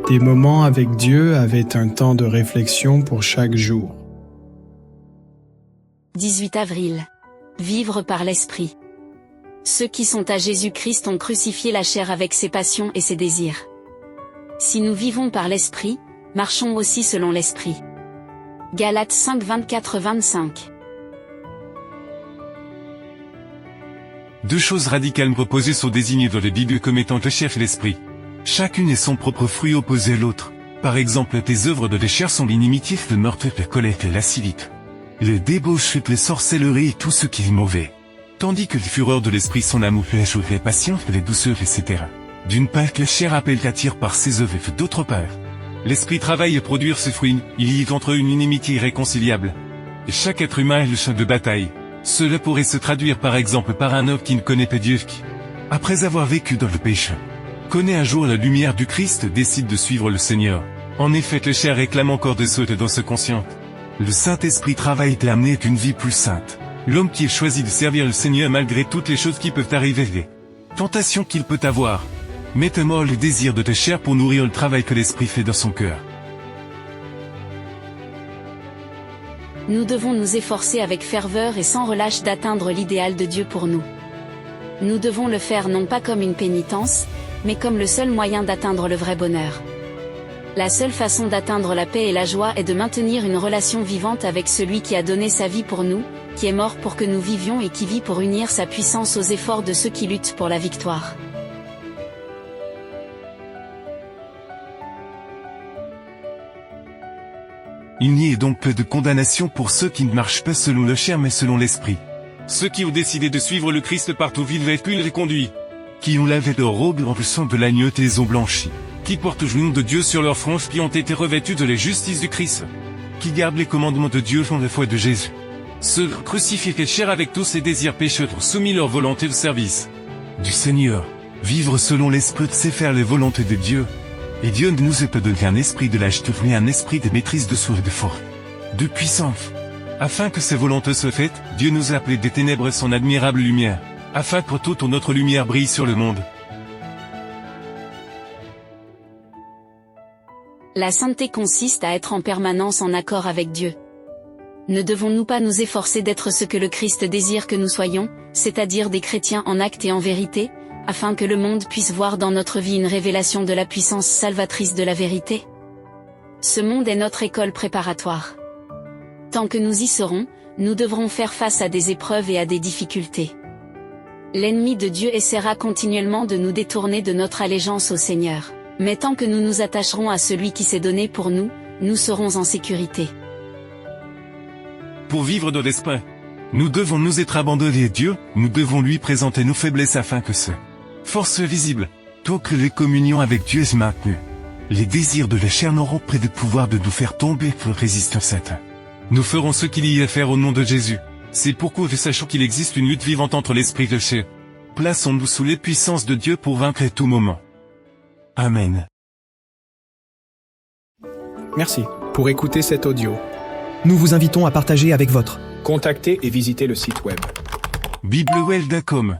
Des moments avec Dieu avaient un temps de réflexion pour chaque jour. 18 avril. Vivre par l'Esprit. Ceux qui sont à Jésus-Christ ont crucifié la chair avec ses passions et ses désirs. Si nous vivons par l'Esprit, marchons aussi selon l'Esprit. Galates 5, 24-25. Deux choses radicales proposées sont désignées dans les Bibles comme étant le chair et l'esprit. Chacune est son propre fruit opposé à l'autre. Par exemple, tes œuvres de la chair sont l'inimitié, le meurtre, la colère et la lascivité. Le débauche, la sorcellerie et tout ce qui est mauvais. Tandis que les fureurs de l'esprit sont l'amour, la joie, la patience, la douceur, etc. D'une part, la chair appelle qu'attire par ses œuvres et d'autre part. L'esprit travaille à produire ce fruit, il y a entre eux une inimitié irréconciliable. Et chaque être humain est le champ de bataille. Cela pourrait se traduire par exemple par un homme qui ne connaît pas Dieu qui, après avoir vécu dans le péché, connaît un jour la lumière du Christ, décide de suivre le Seigneur. En effet, la chair réclame encore de sauter dans ce conscient. Le Saint-Esprit travaille à amener une vie plus sainte. L'homme qui a choisi de servir le Seigneur malgré toutes les choses qui peuvent arriver, les tentations qu'il peut avoir, met à mort le désir de ta chair pour nourrir le travail que l'Esprit fait dans son cœur. Nous devons nous efforcer avec ferveur et sans relâche d'atteindre l'idéal de Dieu pour nous. Nous devons le faire non pas comme une pénitence, mais comme le seul moyen d'atteindre le vrai bonheur. La seule façon d'atteindre la paix et la joie est de maintenir une relation vivante avec celui qui a donné sa vie pour nous, qui est mort pour que nous vivions et qui vit pour unir sa puissance aux efforts de ceux qui luttent pour la victoire. Il n'y a donc pas de condamnation pour ceux qui ne marchent pas selon la chair mais selon l'Esprit. Ceux qui ont décidé de suivre le Christ partout où il va être reconduit. Qui ont lavé leur robe en le sang de l'agneau et les ont blanchis. Qui portent le nom de Dieu sur leur front, qui ont été revêtus de la justice du Christ. Qui gardent les commandements de Dieu dans la foi de Jésus. Ceux crucifiés et chair avec tous ses désirs pécheurs ont soumis leur volonté au service du Seigneur. Vivre selon l'Esprit, c'est faire les volontés de Dieu. Et Dieu ne nous a pas donné un esprit de lâcheté mais un esprit de maîtrise, de soi et de force, de puissance. Afin que ses volontés soient faites, Dieu nous a appelés des ténèbres à son admirable lumière, afin que toute notre lumière brille sur le monde. La sainteté consiste à être en permanence en accord avec Dieu. Ne devons-nous pas nous efforcer d'être ce que le Christ désire que nous soyons, c'est-à-dire des chrétiens en acte et en vérité, afin que le monde puisse voir dans notre vie une révélation de la puissance salvatrice de la vérité? Ce monde est notre école préparatoire. Tant que nous y serons, nous devrons faire face à des épreuves et à des difficultés. L'ennemi de Dieu essaiera continuellement de nous détourner de notre allégeance au Seigneur. Mais tant que nous nous attacherons à celui qui s'est donné pour nous, nous serons en sécurité. Pour vivre dans l'esprit, nous devons nous être abandonnés à Dieu, nous devons lui présenter nos faiblesses afin que ce force visible, tant que les communions avec Dieu est maintenue. Les désirs de la chair n'auront près de pouvoir de nous faire tomber pour résister à Satan. Nous ferons ce qu'il y a à faire au nom de Jésus. C'est pourquoi nous sachons qu'il existe une lutte vivante entre l'esprit et le chair. Plaçons-nous sous les puissances de Dieu pour vaincre à tout moment. Amen. Merci pour écouter cet audio. Nous vous invitons à partager avec votre. Contactez et visitez le site web. biblewell.com